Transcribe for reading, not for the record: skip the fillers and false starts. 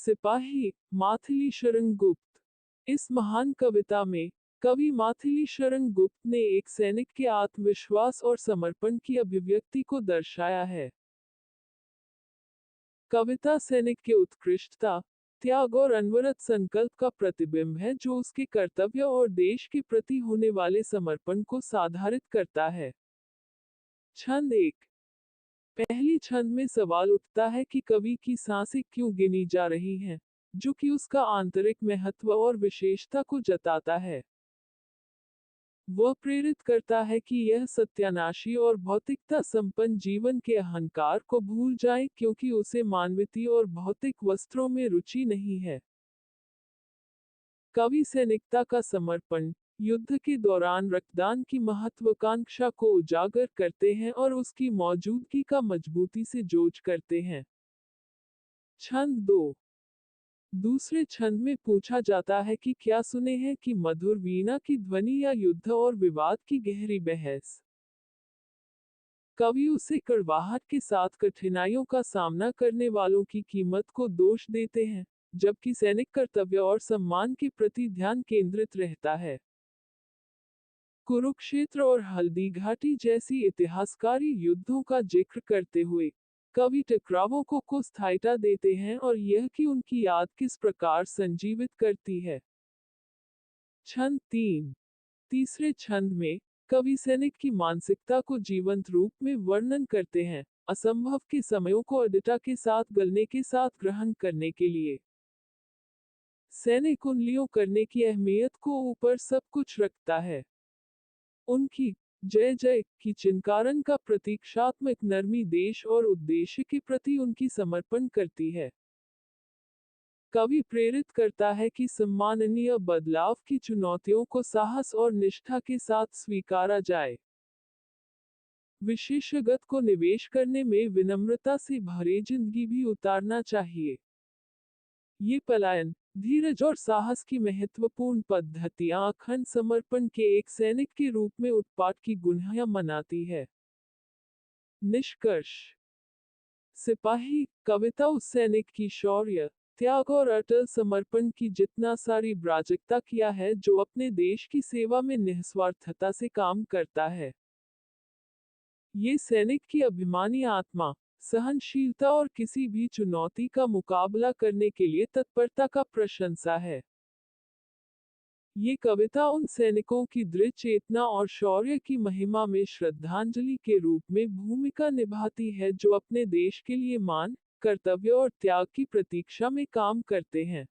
सिपाही माथिली शरण गुप्त। इस महान कविता में कवि माथिली शरण गुप्त ने एक सैनिक के आत्मविश्वास और समर्पण की अभिव्यक्ति को दर्शाया है। कविता सैनिक के उत्कृष्टता, त्याग और अनवरत संकल्प का प्रतिबिंब है जो उसके कर्तव्य और देश के प्रति होने वाले समर्पण को साधारित करता है। छंद एक। पहली छंद में सवाल उठता है कि कवि की सांसें क्यों गिनी जा रही हैं, जो कि उसका आंतरिक महत्व और विशेषता को जताता है। वह प्रेरित करता है कि यह सत्यानाशी और भौतिकता संपन्न जीवन के अहंकार को भूल जाए क्योंकि उसे मानवीय और भौतिक वस्त्रों में रुचि नहीं है। कवि सैनिकता का समर्पण, युद्ध के दौरान रक्तदान की महत्वाकांक्षा को उजागर करते हैं और उसकी मौजूदगी का मजबूती से जोड़ करते हैं। छंद दो। दूसरे छंद में पूछा जाता है कि क्या सुने हैं कि मधुर वीणा की ध्वनि या युद्ध और विवाद की गहरी बहस। कवि उसे कड़वाहट के साथ कठिनाइयों का सामना करने वालों की कीमत को दोष देते हैं, जबकि सैनिक कर्तव्य और सम्मान के प्रति ध्यान केंद्रित रहता है। कुरुक्षेत्र और हल्दी घाटी जैसी इतिहासकारी युद्धों का जिक्र करते हुए कवि टकरावों को स्थायिता देते हैं और यह कि उनकी याद किस प्रकार संजीवित करती है। छंद तीन। तीसरे छंद में कवि सैनिक की मानसिकता को जीवंत रूप में वर्णन करते हैं, असंभव के समयों को अडिता के साथ गलने के साथ ग्रहण करने के लिए। सैनिक उंगलियों करने की अहमियत को ऊपर सब कुछ रखता है। उनकी जय जय की चिनकारण का प्रतीक्षात्मक नरमी देश और उद्देश्य के प्रति उनकी समर्पण करती है। कवि प्रेरित करता है कि सम्माननीय बदलाव की चुनौतियों को साहस और निष्ठा के साथ स्वीकारा जाए। विशेषज्ञता को निवेश करने में विनम्रता से भरे जिंदगी भी उतारना चाहिए। ये पलायन, धीरज और साहस की महत्वपूर्ण पद्धतियां अखंड समर्पण के एक सैनिक के रूप में उत्पात की गुणहया मनाती है। निष्कर्ष। सिपाही कविता उस सैनिक की शौर्य, त्याग और अटल समर्पण की जितना सारी ब्राजकता किया है जो अपने देश की सेवा में निस्वार्थता से काम करता है। ये सैनिक की अभिमानी आत्मा, सहनशीलता और किसी भी चुनौती का मुकाबला करने के लिए तत्परता का प्रशंसा है। ये कविता उन सैनिकों की दृढ़ चेतना और शौर्य की महिमा में श्रद्धांजलि के रूप में भूमिका निभाती है जो अपने देश के लिए मान, कर्तव्य और त्याग की प्रतीक्षा में काम करते हैं।